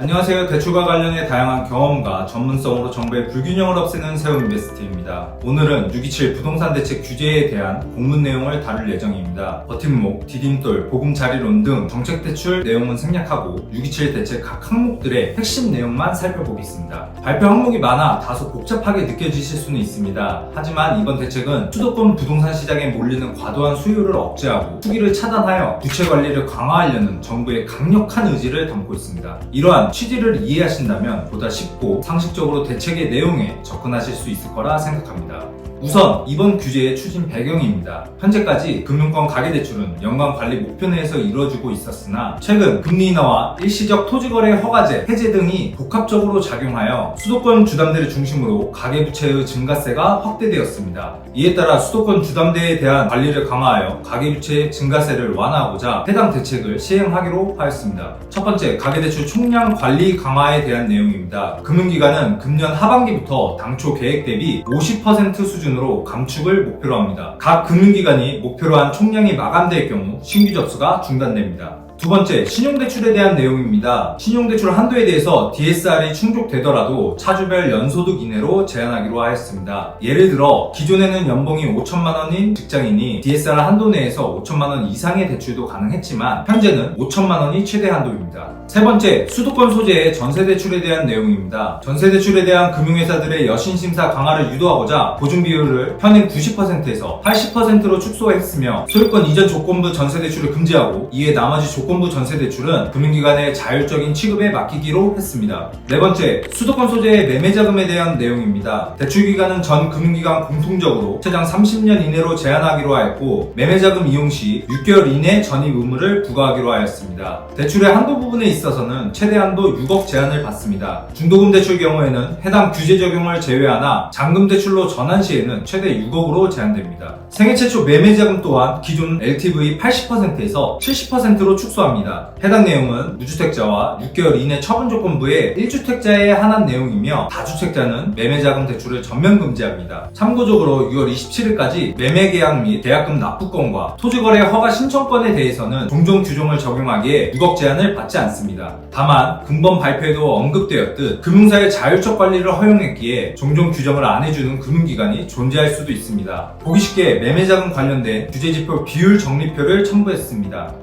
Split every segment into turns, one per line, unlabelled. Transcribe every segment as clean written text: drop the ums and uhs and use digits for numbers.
안녕하세요. 대출과 관련해 다양한 경험과 전문성으로 정부의 불균형을 없애는 세움인베스트입니다. 오늘은 627 부동산 대책 규제에 대한 공문 내용을 다룰 예정입니다. 버팀목, 디딤돌, 보금자리론 등 정책 대출 내용은 생략하고 627 대책 각 항목들의 핵심 내용만 살펴보겠습니다. 발표 항목이 많아 다소 복잡하게 느껴지실 수는 있습니다. 하지만 이번 대책은 수도권 부동산 시장에 몰리는 과도한 수요를 억제하고 투기를 차단하여 부채 관리를 강화하려는 정부의 강력한 의지를 담고 있습니다. 이러한 취지를 이해하신다면 보다 쉽고 상식적으로 대책의 내용에 접근하실 수 있을 거라 생각합니다. 우선 이번 규제의 추진 배경입니다. 현재까지 금융권 가계대출은 연간 관리 목표 내에서 이루어지고 있었으나 최근 금리 인하와 일시적 토지거래 허가제 해제 등이 복합적으로 작용하여 수도권 주담대를 중심으로 가계부채의 증가세가 확대되었습니다. 이에 따라 수도권 주담대에 대한 관리를 강화하여 가계부채의 증가세를 완화하고자 해당 대책을 시행하기로 하였습니다. 첫 번째, 가계대출 총량 관리 강화에 대한 내용입니다. 금융기관은 금년 하반기부터 당초 계획 대비 50% 수준으로 감축을 목표로 합니다. 각 금융기관이 목표로 한 총량이 마감될 경우 신규 접수가 중단됩니다. 두 번째, 신용대출에 대한 내용입니다. 신용대출 한도에 대해서 DSR이 충족되더라도 차주별 연소득 이내로 제한하기로 하였습니다. 예를 들어 기존에는 연봉이 5천만 원인 직장인이 DSR 한도 내에서 5천만 원 이상의 대출도 가능했지만 현재는 5천만 원이 최대 한도입니다. 세 번째, 수도권 소재의 전세대출에 대한 내용입니다. 전세대출에 대한 금융회사들의 여신심사 강화를 유도하고자 보증 비율을 현행 90%에서 80%로 축소했으며 소유권 이전 조건부 전세대출을 금지하고 이에 나머지 조건부 전세대출은 금융기관의 자율적인 취급에 맡기기로 했습니다. 네 번째, 수도권 소재의 매매자금에 대한 내용입니다. 대출기관은 전 금융기관 공통적으로 최장 30년 이내로 제한하기로 하였고 매매자금 이용 시 6개월 이내 전입 의무를 부과하기로 하였습니다. 대출의 한도 부분에 있어서는 최대 한도 6억 제한을 받습니다. 중도금 대출 경우에는 해당 규제 적용을 제외하나 잔금 대출로 전환 시에는 최대 6억으로 제한됩니다. 생애 최초 매매자금 또한 기존 LTV 80%에서 70%로 축소합니다. 해당 내용은 무주택자와 6개월 이내 처분 조건부의 1주택자에 한한 내용이며 다주택자는 매매자금 대출을 전면 금지합니다. 참고적으로 6월 27일까지 매매계약 및 계약금 납부권과 토지거래 허가 신청권에 대해서는 종종 규정을 적용하기에 6억 제한을 받지 않습니다. 다만 근본 발표에도 언급되었듯 금융사의 자율적 관리를 허용했기에 종종 규정을 안 해주는 금융기관이 존재할 수도 있습니다. 보기 쉽게 매매자금 관련된 규제지표 비율 적립표를 첨부했습니다.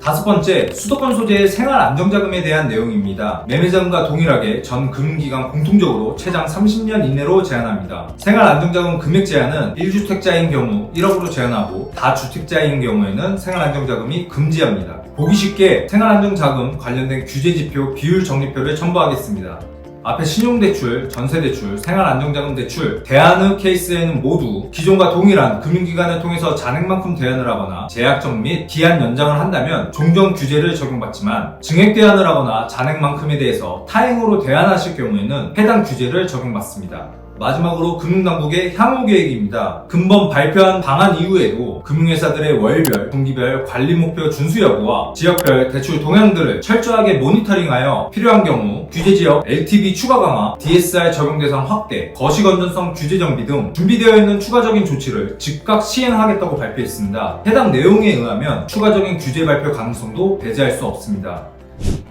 다섯 번째, 수도권 소재의 생활안정자금에 대한 내용입니다. 매매자금과 동일하게 전 금융기관 공통적으로 최장 30년 이내로 제한합니다. 생활안정자금 금액 제한은 1주택자인 경우 1억으로 제한하고 다주택자인 경우에는 생활안정자금이 금지합니다. 보기 쉽게 생활안정자금 관련된 규제지표 비율 적립표를 첨부하겠습니다. 앞에 신용대출, 전세대출, 생활안정자금 대출, 대안의 케이스에는 모두 기존과 동일한 금융기관을 통해서 잔액만큼 대안을 하거나 제약적 및 기한 연장을 한다면 종전 규제를 적용받지만 증액 대안을 하거나 잔액만큼에 대해서 타행으로 대안하실 경우에는 해당 규제를 적용받습니다. 마지막으로 금융당국의 향후 계획입니다. 근본 발표한 방안 이후에도 금융회사들의 월별, 분기별 관리 목표 준수 여부와 지역별 대출 동향들을 철저하게 모니터링하여 필요한 경우 규제지역 LTV 추가 강화, DSR 적용 대상 확대, 거시 건전성 규제 정비 등 준비되어 있는 추가적인 조치를 즉각 시행하겠다고 발표했습니다. 해당 내용에 의하면 추가적인 규제 발표 가능성도 배제할 수 없습니다.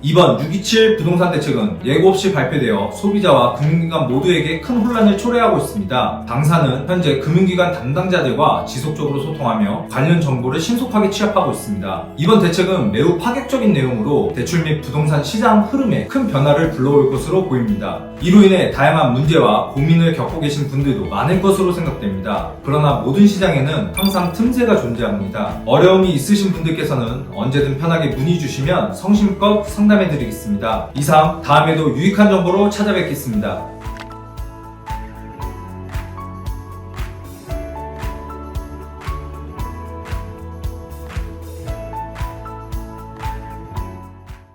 이번 627 부동산 대책은 예고 없이 발표되어 소비자와 금융기관 모두에게 큰 혼란을 초래하고 있습니다. 당사는 현재 금융기관 담당자들과 지속적으로 소통하며 관련 정보를 신속하게 취합하고 있습니다. 이번 대책은 매우 파격적인 내용으로 대출 및 부동산 시장 흐름에 큰 변화를 불러올 것으로 보입니다. 이로 인해 다양한 문제와 고민을 겪고 계신 분들도 많을 것으로 생각됩니다. 그러나 모든 시장에는 항상 틈새가 존재합니다. 어려움이 있으신 분들께서는 언제든 편하게 문의 주시면 성심껏 상담해드리겠습니다. 이상 다음에도 유익한 정보로 찾아뵙겠습니다.